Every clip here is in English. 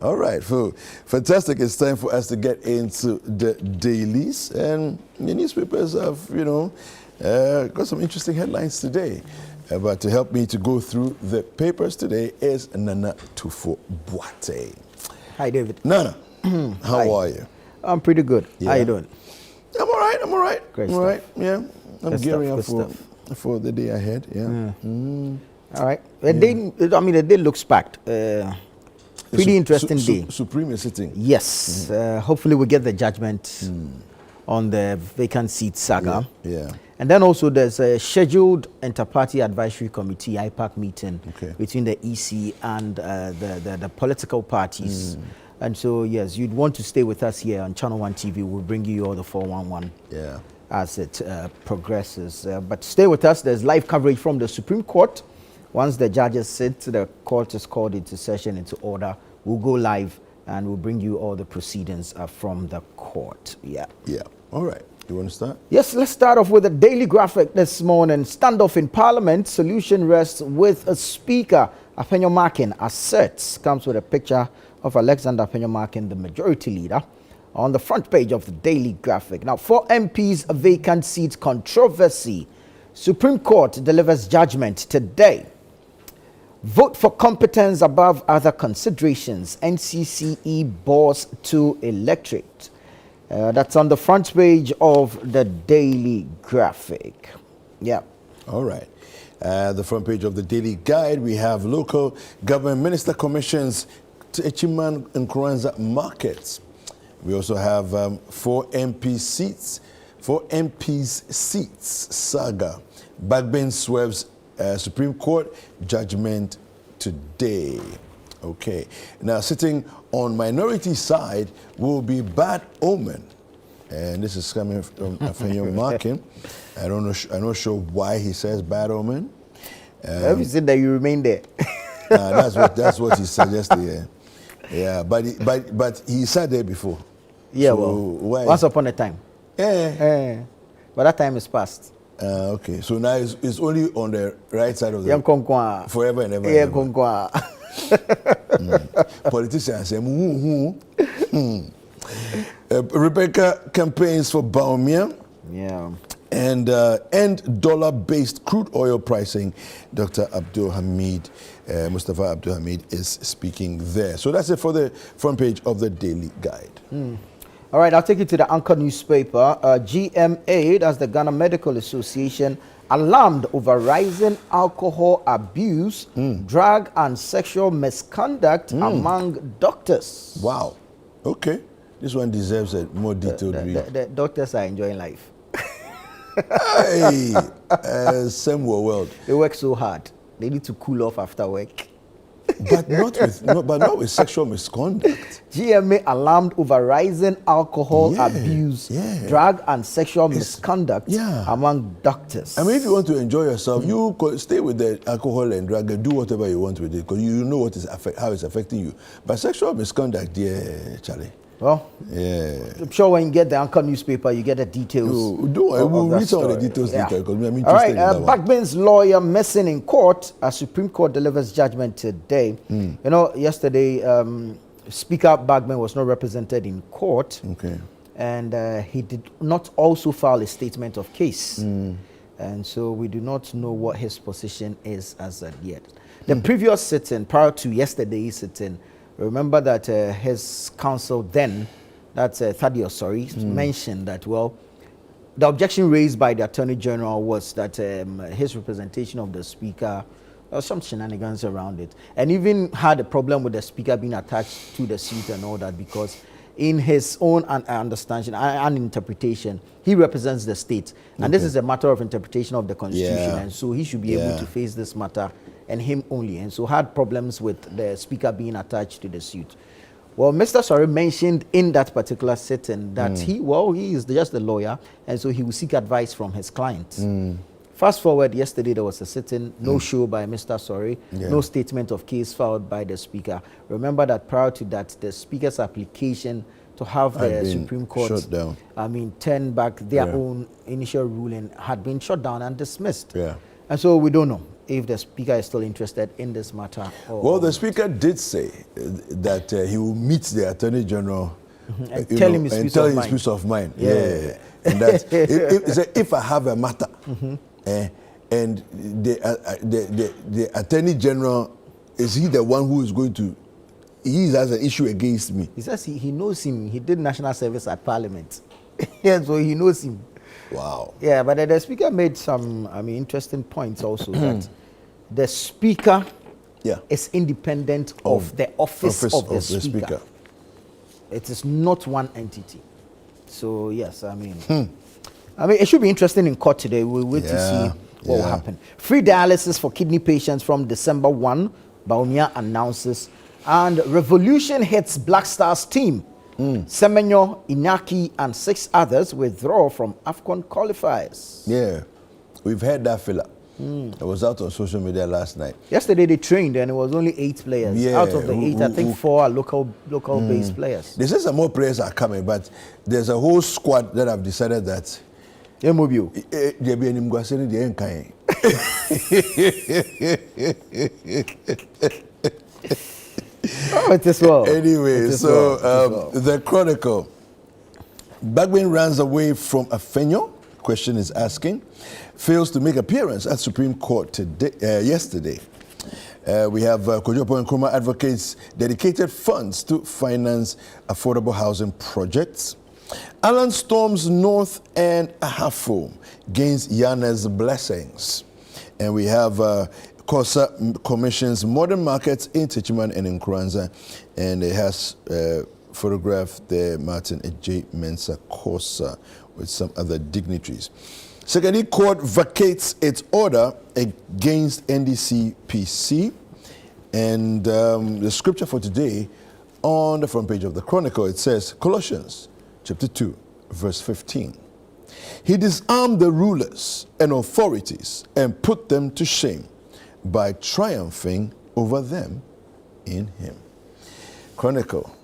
All right, fantastic. It's time for us to get into the dailies. And the newspapers have, got some interesting headlines today. But to help me to go through the papers today is Nana Tufo Boate. Hi, David. Nana, how are you? I'm pretty good. Yeah. How you doing? I'm all right. Great all stuff. right, yeah. I'm Good gearing stuff, up for the day ahead, yeah. All right. The day looks packed. Pretty interesting day. Supreme is sitting. Yes. Hopefully we get the judgment on the vacant seat saga. Yeah. And then also there's a scheduled inter-party advisory committee, IPAC meeting between the EC and the political parties. And so, yes, you'd want to stay with us here on ChannelOne TV. We'll bring you all the 411 as it progresses. But stay with us. There's live coverage from the Supreme Court. Once the judges sit, the court is called into session, into order. We'll go live and we'll bring you all the proceedings from the court. Yeah. All right. You want to start? Yes, let's start off with a daily graphic this morning. Standoff in Parliament, solution rests with a speaker. Aphenyo Markin asserts, comes with a picture of Alexander Aphenyo Markin, the majority leader, on the front page of the daily graphic. Now, 4 MPs, a vacant seat controversy. Supreme Court delivers judgment today. Vote for competence above other considerations. NCCE boss to electorate. That's on the front page of the daily graphic. Yeah. All right. The front page of the daily guide, we have local government minister commissions to Echiman and Kuranza markets. We also have 4 MPs seats saga. Backbench swerves Supreme Court judgment today. Okay. Now, sitting on minority side will be bad omen. And this is coming from Aphenyo Markin. I'm not sure why he says bad omen. Have you said that you remain there? That's what he suggested. Yeah, but he sat there before. Yeah, so well, once upon a time. Yeah. But that time is past. Okay, so now it's only on the right side of the forever and ever. Politicians say, Rebecca campaigns for Baumia. Yeah. And end dollar-based crude oil pricing. Dr. Mustafa Abdul Hamid is speaking there. So that's it for the front page of the daily guide. All right, I'll take you to the anchor newspaper. GMA, that's the Ghana Medical Association, alarmed over rising alcohol abuse, drug and sexual misconduct among doctors. Wow. Okay. This one deserves a more detailed read. The doctors are enjoying life. Hey, same world. They work so hard. They need to cool off after work. But not with sexual misconduct. GMA alarmed over rising alcohol abuse, drug and sexual misconduct among doctors. I mean, if you want to enjoy yourself, you stay with the alcohol and drug and do whatever you want with it, because you know how it's affecting you. But sexual misconduct, Charlie. Well, I'm sure when you get the anchor newspaper, you get the details. We'll read some of the details later, because I'm interested. All right, in that Backben's lawyer missing in court as Supreme Court delivers judgment today. Yesterday, Speaker Backben was not represented in court. Okay. And he did not also file a statement of case. And so we do not know what his position is as of yet. The previous sitting, prior to yesterday's sitting, remember that his counsel then, that's Thaddeus, mentioned that, well, the objection raised by the Attorney General was that his representation of the Speaker, there was some shenanigans around it, and even had a problem with the Speaker being attached to the suit and all that, because in his own understanding and interpretation, he represents the state. And this is a matter of interpretation of the Constitution, and so he should be able to face this matter and him only, and so had problems with the Speaker being attached to the suit. Well, Mr. Sorry mentioned in that particular sitting that he is just a lawyer, and so he will seek advice from his client. Fast forward, yesterday there was a sitting, no show by Mr. Sorry, no statement of case filed by the Speaker. Remember that prior to that, the Speaker's application to have the Supreme Court turn back their own initial ruling had been shut down and dismissed. And so we don't know. if the Speaker is still interested in this matter. Well, the Speaker did say that he will meet the Attorney General and tell him his peace of mind. Yeah. And that if I have a matter, and the Attorney General, is he the one who is going to? He has an issue against me. He says he knows him. He did national service at Parliament. Yeah, so he knows him. Wow. Yeah, but the Speaker made some, interesting points also that the Speaker is independent of the office of the Speaker. It is not one entity. So yes, it should be interesting in court today. We'll wait to see what will happen. Free dialysis for kidney patients from December 1, Baumia announces. And revolution hits Black Stars team. Semenyo, Inaki, and 6 others withdraw from AFCON qualifiers. Yeah, we've heard that fella. I was out on social media last night. Yesterday they trained and it was only 8 players. Yeah, out of the 8, I think 4 are local-based players. They say some more players are coming, but there's a whole squad that have decided that Mobile. Oh, it is well. Anyway, the Chronicle. Bagwin runs away from Afenyo, question is asking, fails to make appearance at Supreme Court yesterday. We have Kojopo and Nkrumah advocates dedicated funds to finance affordable housing projects. Alan storms North and Ahafo, gains Yana's blessings. And we have COSA commissions modern markets in Techiman and in Kranza, and it has photographed the Martin J. Mensah COSA with some other dignitaries. Secondly, court vacates its order against NDC PC, and the scripture for today on the front page of the Chronicle, it says Colossians chapter 2 verse 15. He disarmed the rulers and authorities and put them to shame by triumphing over them in him. Chronicle,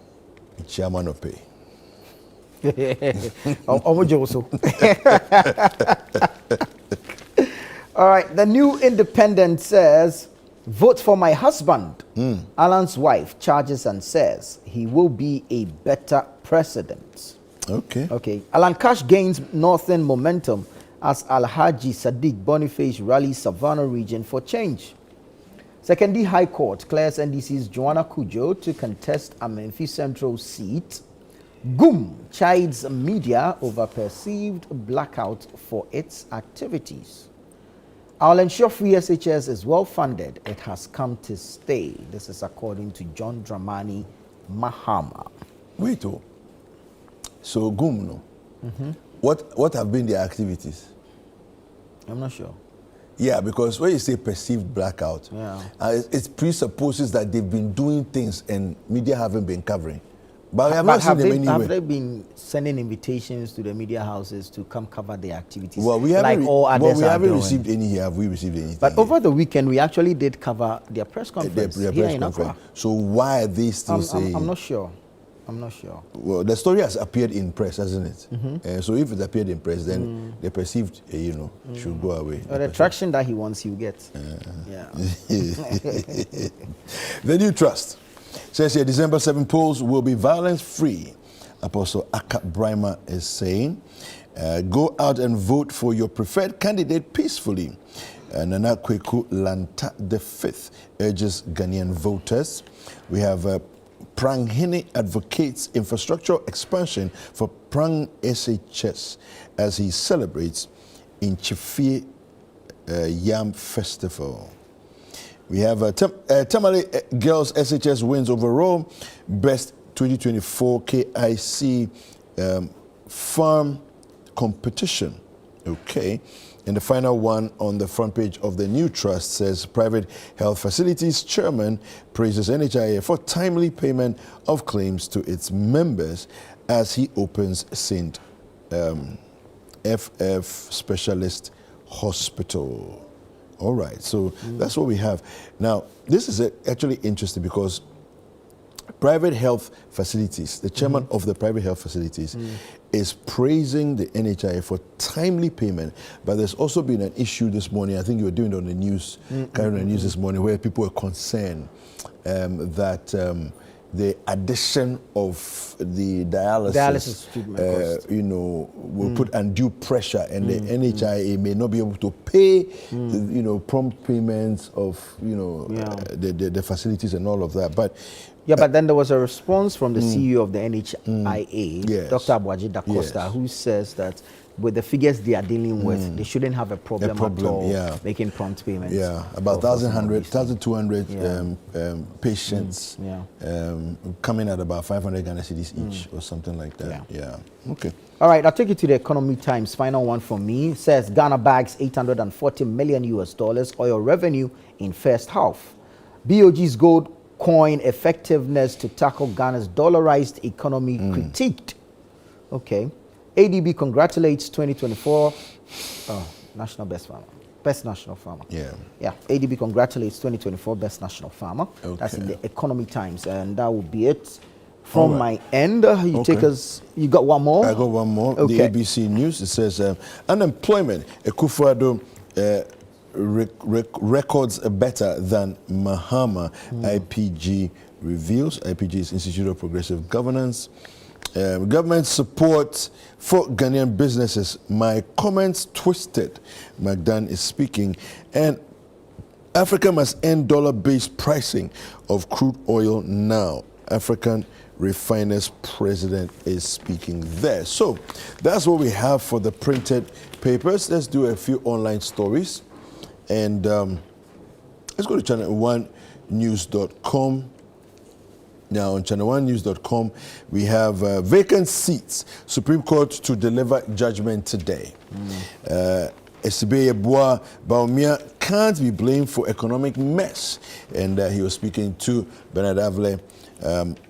Chamanope. All right, the New Independent says, vote for my husband. Alan's wife charges and says he will be a better president. Okay. Alan Cash gains northern momentum as Alhaji Sadiq Boniface rallies Savannah region for change. Secondly, High Court clears NDC's Joanna Kujo to contest a Memphis Central seat. GUM chides media over perceived blackout for its activities. I'll ensure free SHS is well funded. It has come to stay. This is according to John Dramani Mahama. Wait, so GUM, no? What have been their activities? I'm not sure. Yeah, because when you say perceived blackout, it presupposes that they've been doing things and media haven't been covering. But I have not seen them anywhere. Have they been sending invitations to the media houses to come cover their activities? Well, we haven't, like all others we haven't received any here. Have we received anything? But over the weekend, we actually did cover their press conference their here press in conference. Accra. So why are they still saying? I'm not sure. Well, the story has appeared in press, hasn't it? So if it appeared in press, then the perceived, should go away. The traction that he wants, he'll get. The New Trust says here, December 7 polls will be violence-free. Apostle Aka Brima is saying, go out and vote for your preferred candidate peacefully. Nana Kweku Lanta V urges Ghanaian voters. We have Prang Hine advocates infrastructure expansion for Prang SHS as he celebrates in Chifie Yam Festival. We have Tamale Girls SHS wins overall, best 2024 KIC farm competition. Okay. And the final one on the front page of the New Trust says private health facilities chairman praises NHIA for timely payment of claims to its members as he opens St. FF Specialist Hospital. All right, so that's what we have. Now, this is actually interesting because private health facilities, the chairman of the private health facilities is praising the NHI for timely payment. But there's also been an issue this morning, I think you were doing it on the news, carrying on the news this morning, where people were concerned that the addition of the dialysis treatment cost, will put undue pressure, and the NHIA may not be able to pay, prompt payments of, the facilities and all of that. But but then there was a response from the CEO of the NHIA, Dr. Abuaji Da Costa, who says that with the figures they are dealing with, they shouldn't have a problem at all making prompt payments. Yeah, about 1,200 patients coming at about 500 Ghana cedis each or something like that. Yeah. Okay. All right, I'll take you to the Economy Times. Final one from me. It says Ghana bags $840 million oil revenue in first half. BOG's gold coin effectiveness to tackle Ghana's dollarized economy critiqued. Okay. ADB congratulates 2024 National Best Farmer. Best National Farmer. Yeah. ADB congratulates 2024 Best National Farmer. Okay. That's in the Economy Times. And that will be it from my end. Take us, you got one more? I got one more. Okay. The ABC News, it says unemployment, Akufo-Addo records better than Mahama, IPG reveals. IPG is Institute of Progressive Governance. Government support for Ghanaian businesses. My comments twisted. Magdan is speaking. And Africa must end dollar-based pricing of crude oil now. African Refiners President is speaking there. So that's what we have for the printed papers. Let's do a few online stories. And let's go to ChannelOneNews.com. Now, on ChannelOneNews.com, we have vacant seats. Supreme Court to deliver judgment today. Esibe Yeboah Bawumia can't be blamed for economic mess. And he was speaking to Bernard Avle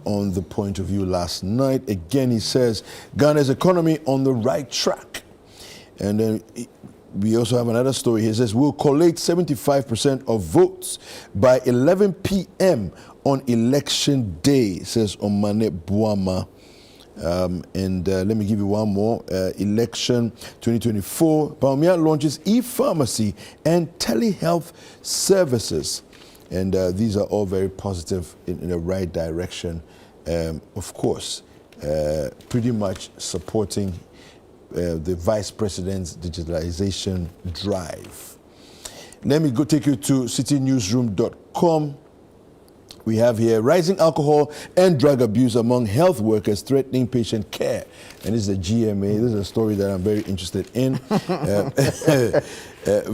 on the point of view last night. Again, he says Ghana's economy on the right track. And then we also have another story. He says we'll collate 75% of votes by 11 p.m. on election day, says Omane Buama. And let me give you one more. Election 2024, Bawumia launches e-pharmacy and telehealth services. And these are all very positive in the right direction. Of course, pretty much supporting the Vice President's digitalization drive. Let me go take you to citynewsroom.com. We have here rising alcohol and drug abuse among health workers threatening patient care. And this is a GMA. This is a story that I'm very interested in.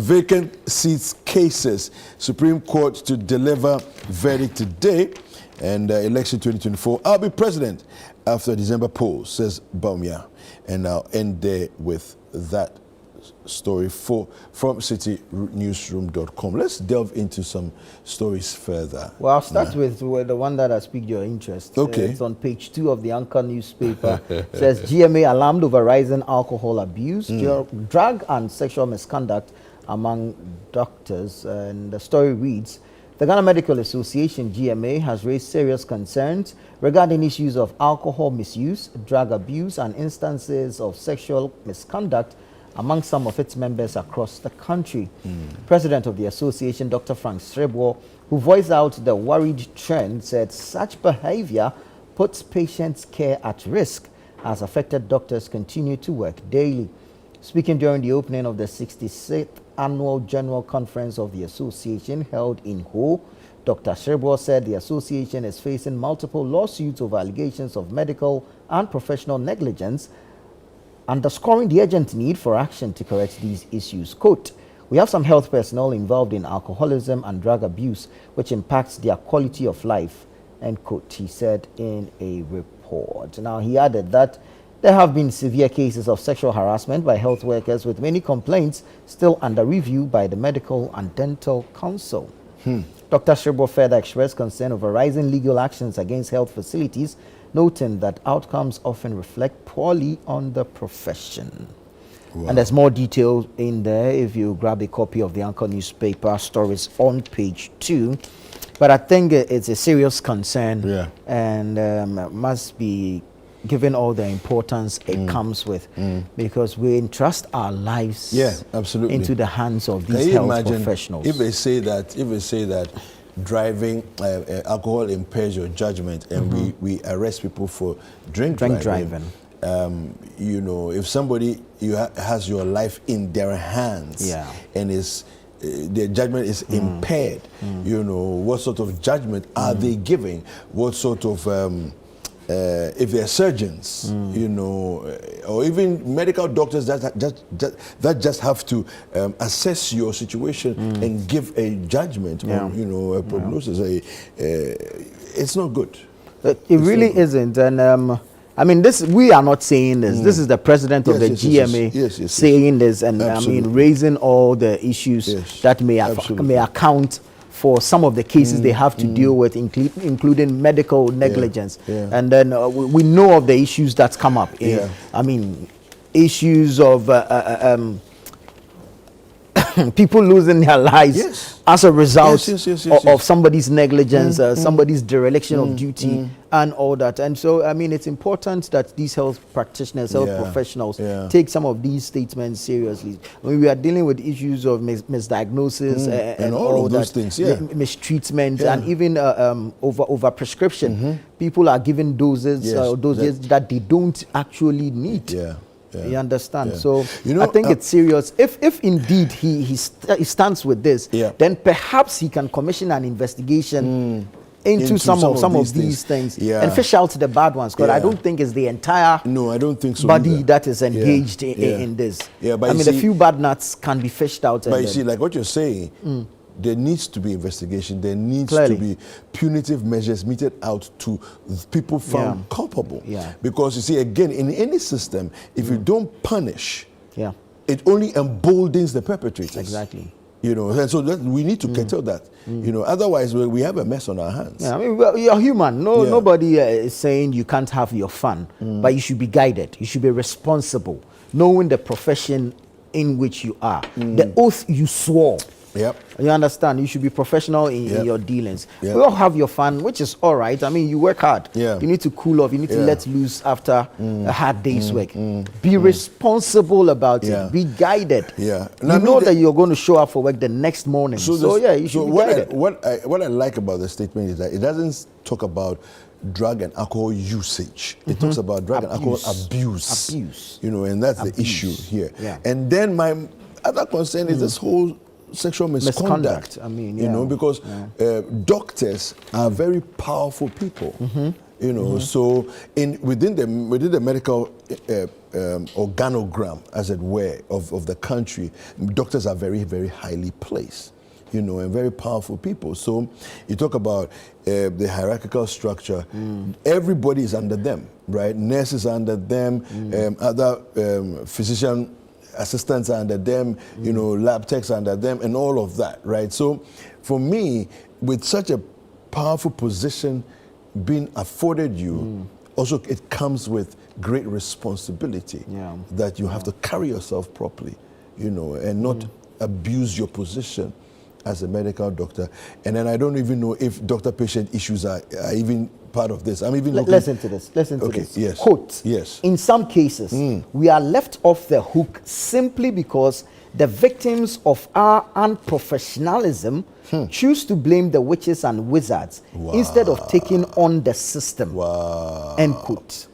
Vacant seats cases. Supreme Court to deliver verdict today. And election 2024. I'll be president after December polls, says Bawumia. And I'll end there with that story from citynewsroom.com. Let's delve into some stories further. Well, I'll start with the one that has piqued your interest. Okay. It's on page 2 of the Anchor newspaper. It says GMA alarmed over rising alcohol abuse, drug and sexual misconduct among doctors. And the story reads, the Ghana Medical Association, GMA, has raised serious concerns regarding issues of alcohol misuse, drug abuse, and instances of sexual misconduct among some of its members across the country. President of the association, Dr. Frank Srebwo, who voiced out the worried trend, said such behavior puts patients' care at risk as affected doctors continue to work daily. Speaking during the opening of the 66th Annual General Conference of the association held in Ho, Dr. Srebwo said the association is facing multiple lawsuits over allegations of medical and professional negligence, underscoring the urgent need for action to correct these issues. Quote, we have some health personnel involved in alcoholism and drug abuse, which impacts their quality of life, end quote, he said in a report. Now, he added that there have been severe cases of sexual harassment by health workers, with many complaints still under review by the Medical and Dental Council. Dr. Srebwo further expressed concern over rising legal actions against health facilities, noting that outcomes often reflect poorly on the profession. Wow. And there's more detail in there if you grab a copy of the Anchor newspaper stories on page 2. But I think it's a serious concern, Yeah. and must be given all the importance it comes with, because we entrust our lives absolutely into the hands of these Can you health imagine professionals. if they say that driving alcohol impairs your judgment, and we arrest people for drink driving. You know, if somebody has your life in their hands, and is their judgment is impaired, you know, what sort of judgment are they giving? What sort of if they're surgeons, you know, or even medical doctors that just have to assess your situation and give a judgment, or, you know, a prognosis, it's not good. It really isn't, and I mean, this, we are not saying this. This is the president of the GMA saying this, and Absolutely. I mean, raising all the issues that may account for some of the cases they have to deal with, including medical negligence. And then we know of the issues that's come up. I mean, issues of people losing their lives as a result of somebody's negligence, somebody's dereliction of duty, and all that. And so, I mean, it's important that these health practitioners, health professionals, take some of these statements seriously. I mean, we are dealing with issues of misdiagnosis and all of those things, mistreatment, and even over prescription. People are given doses that they don't actually need. You understand? So you know, I think it's serious. If indeed he stands with this, then perhaps he can commission an investigation into some of these things and fish out the bad ones. Because I don't think it's the entire I don't think so body either. that is engaged in this. But I mean, a few bad nuts can be fished out. But you see, like what you're saying, there needs to be investigation. There needs to be punitive measures meted out to people found culpable. Because you see, again, in any system, if you don't punish, it only emboldens the perpetrators. Exactly. You know, and so that we need to curtail that. You know, otherwise we have a mess on our hands. I mean, well, you're human. Nobody is saying you can't have your fun, but you should be guided. You should be responsible, knowing the profession in which you are, the oath you swore. You understand? You should be professional in your dealings. You all have your fun, which is all right. I mean, you work hard. You need to cool off. You need to let loose after a hard day's work. Be responsible about it. Be guided. You know that you're going to show up for work the next morning. So you should be guided. What I like about the statement is that it doesn't talk about drug and alcohol usage. It talks about drug and alcohol abuse. You know, and that's the issue here. And then my other concern is this whole sexual misconduct. I mean, you know, because doctors are very powerful people. You know, so within the medical organogram, as it were, of the country, doctors are very, very highly placed. You know, and very powerful people. So you talk about the hierarchical structure. Everybody is under them, right? Nurses are under them. Other physician assistants are under them, you know, lab techs are under them, and all of that, right? So for me, with such a powerful position being afforded you, also it comes with great responsibility that you have to carry yourself properly, you know, and not abuse your position as a medical doctor. And then I don't even know if doctor-patient issues are even part of this. I'm even looking... Listen to this. Listen to this. Yes. Quote. Yes. In some cases, we are left off the hook simply because the victims of our unprofessionalism choose to blame the witches and wizards instead of taking on the system. End quote.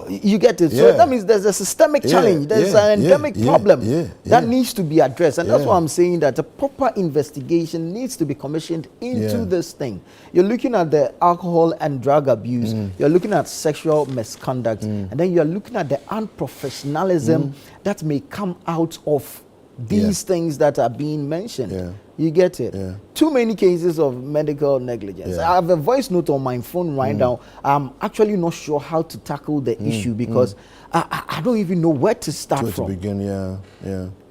You get it? So that means there's a systemic challenge. There's an endemic problem that needs to be addressed. And that's why I'm saying that a proper investigation needs to be commissioned into this thing. You're looking at the alcohol and drug abuse. You're looking at sexual misconduct. And then you're looking at the unprofessionalism that may come out of these things that are being mentioned. You get it? Too many cases of medical negligence. I have a voice note on my phone right now. I'm actually not sure how to tackle the issue because I don't even know where to start from. To begin,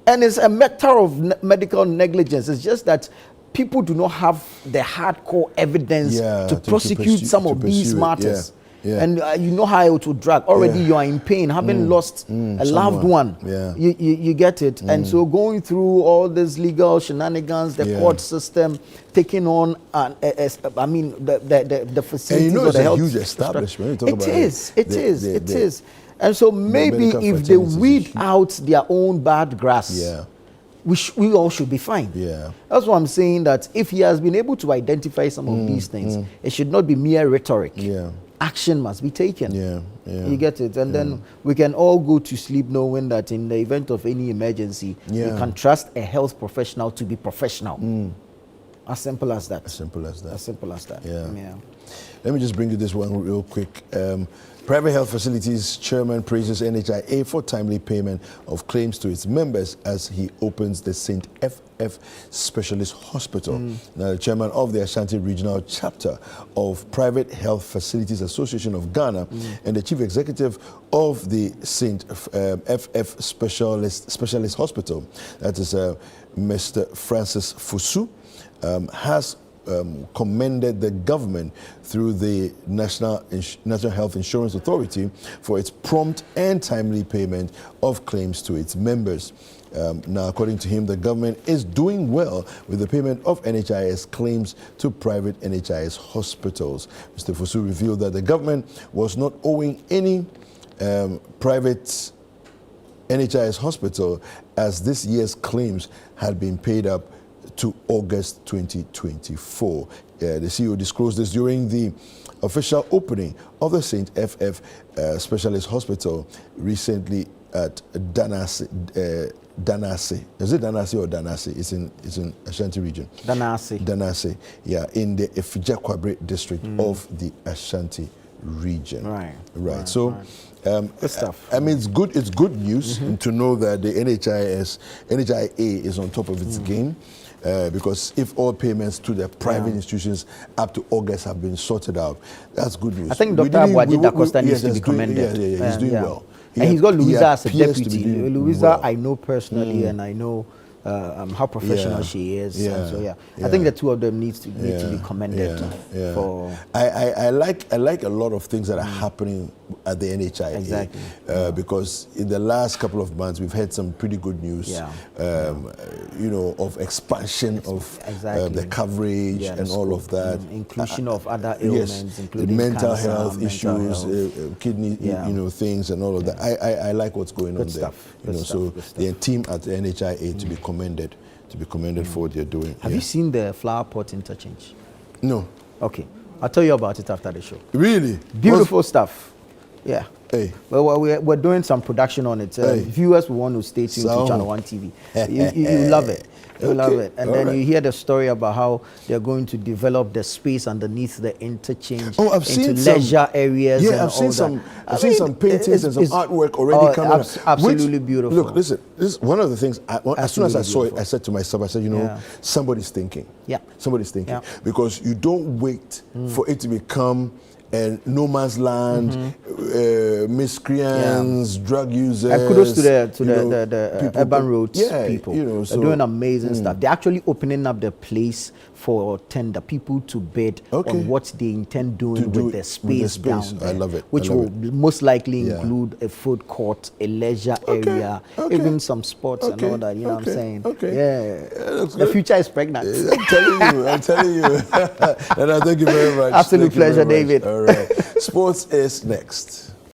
And it's a matter of medical negligence. It's just that people do not have the hardcore evidence to prosecute some of these matters. and you know how it will drag. Already you are in pain, having lost a loved one. Yeah. You get it. And so going through all this legal shenanigans, the court system, taking on, the facilities and you know or it's the a health huge establishment. When you talk It about is. And so maybe if they weed out their own bad grass, we all should be fine. Yeah. That's what I'm saying, that if he has been able to identify some of these things, it should not be mere rhetoric. Yeah. Action must be taken. Yeah. You get it? And then we can all go to sleep knowing that in the event of any emergency, we can trust a health professional to be professional. As simple as that. As simple as that. As simple as that. Yeah. Let me just bring you this one real quick. Private health facilities chairman praises NHIA for timely payment of claims to its members as he opens the St. FF Specialist Hospital. Now, the chairman of the Ashanti Regional Chapter of Private Health Facilities Association of Ghana and the chief executive of the St. FF Specialist Hospital, that is Mr. Francis Fusu, has commended the government through the National Health Insurance Authority for its prompt and timely payment of claims to its members. Now, according to him, the government is doing well with the payment of NHIS claims to private NHIS hospitals. Mr. Fusu revealed that the government was not owing any private NHIS hospital as this year's claims had been paid up to August 2024. The CEO disclosed this during the official opening of the St. FF Specialist Hospital recently at Danase. Is it Danase or Danase? It's in Ashanti region. Danase, yeah, in the Efijakwabre district of the Ashanti region. Right. So. Good stuff. I mean, it's good news to know that the NHIA is on top of its game. Because if all payments to the private institutions up to August have been sorted out, that's good news. I think Dr. Abuaji Da Costa needs to be commended. He's doing well. And he's got Louisa as a deputy. Louisa, I know personally, and I know how professional she is. And so I think the two of them need to be commended for. I like a lot of things that are happening at the NHIA. Exactly. Because in the last couple of months we've had some pretty good news. Of expansion of the coverage and all of that. Inclusion of other ailments, including mental cancer, health issues, kidney things and all of that. I like what's going on there. So the team at the NHIA to be commended for what they're doing. Have you seen the flower pot interchange? No. Okay, I'll tell you about it after the show. Really? Beautiful stuff. Yeah. Hey. Well, we're doing some production on it. Viewers will want to stay tuned to ChannelOne TV. You love it. You love it. And then you hear the story about how they're going to develop the space underneath the interchange into leisure areas. Yeah, I've seen some paintings and some artwork already coming up. Absolutely beautiful. Look, listen, this is one of the things, as soon as I saw it, I said to myself, I said, somebody's thinking. Yeah. Somebody's thinking. Because you don't wait for it to become no man's land, miscreants, drug users. And kudos to the people, urban roads people. So, they're doing amazing stuff. They're actually opening up the place for tender people to bid on what they intend doing with the space down there. I love it. Which will most likely include a food court, a leisure area, even some sports and all that. You know what I'm saying? The future is pregnant. I'm telling you. And I thank you very much. Absolute pleasure, David. All right. Sports is next.